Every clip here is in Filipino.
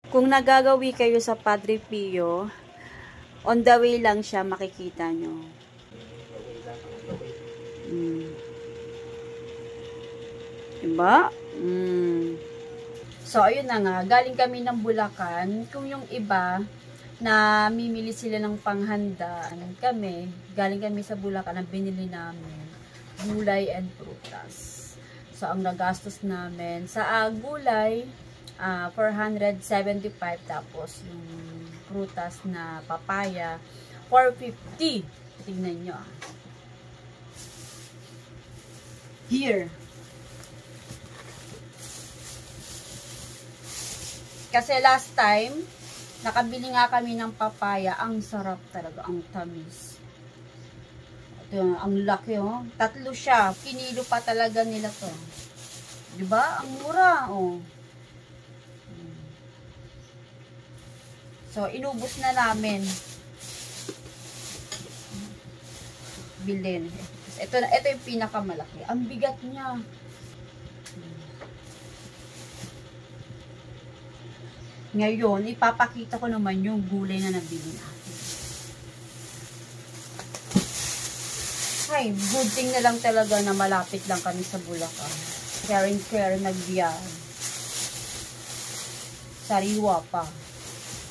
Kung nagagawi kayo sa Padre Pio, on the way lang siya, makikita nyo. Diba? So, ayun na nga. Galing kami ng Bulacan. Kung yung iba, na mimili sila ng panghandaan, kami, galing kami sa Bulacan, ang binili namin, gulay and prutas. So, ang nagastos namin, sa gulay, 475, tapos yung prutas na papaya, 450. Tingnan nyo. Here. Kasi last time, nakabili nga kami ng papaya. Ang sarap talaga. Ang tamis. Ito, ang laki, oh. 3 siya. Kinilo pa talaga nila to. Diba? Ang mura, oh. So, inubos na namin. Bilhin. Ito yung pinakamalaki. Ang bigat niya. Ngayon, ipapakita ko naman yung gulay na nabili natin. Ay, good thing na lang talaga na malapit lang kami sa Bulacan. Care and care nagbiyan. Sariwa pa.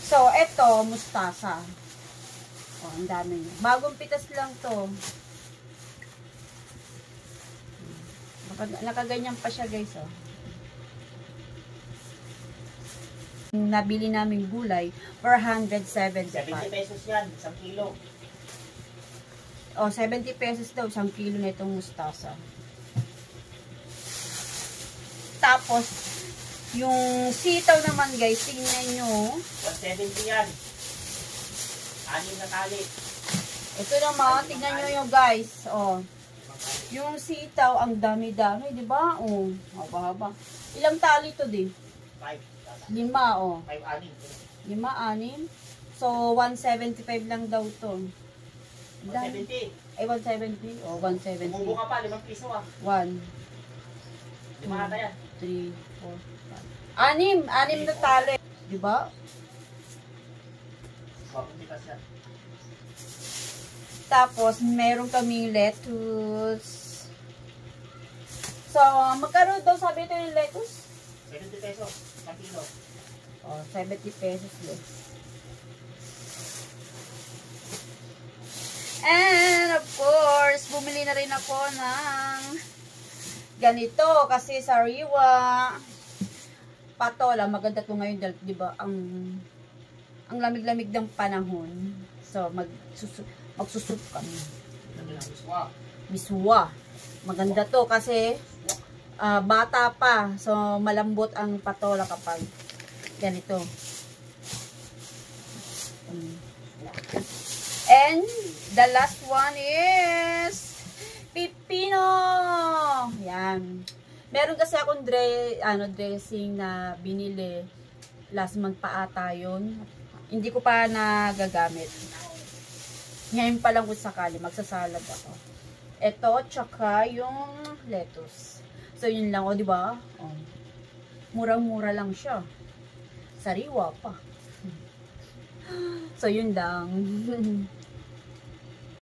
So, eto, mustasa. O, ang dami niya. Bagong pitas lang to. Nakaganyan pa siya, guys, oh. Nabili namin gulay, 475. 70 pesos yan, 1 kilo. O, 70 pesos daw, 1 kilo na itong mustasa. Tapos, yung sitaw naman, guys, tingnan nyo. 170 yan. 6 na tali. Ito naman, tingnan nyo yung guys. O, yung sitaw, ang dami-dami, di ba? O, haba-haba. Ilang tali to, di? 5. 5, o. 5, 6. 5, 6. So, 175 lang daw to. 170. Ay, 170. O, 170. Kumubo ka pa, 5 piso ah. 1, 5 ata yan. 3, 4, 5. 6 na tali. Diba? Tapos, meron kaming lettuce. So, magkano daw sabi ito yung lettuce? 70 pesos, 1 kilo. Oh, 70 pesos din. And, of course, bumili na rin ako ng ganito kasi sariwa. Patola, maganda to ngayon dahil, di ba, ang lamig-lamig ng panahon. So, magsusup kami. Miswa. Maganda to kasi bata pa. So, malambot ang patola kapag ganito. And, the last one is pipino. Yan. Meron kasi akong dressing na binili last month pa ata yun. Hindi ko pa nagagamit. Ngayon pa lang kung sakali, magsasalad ako. Ito, tsaka yung lettuce. So, yun lang, o, diba? O, murang-mura lang siya. Sariwa pa. So, yun lang.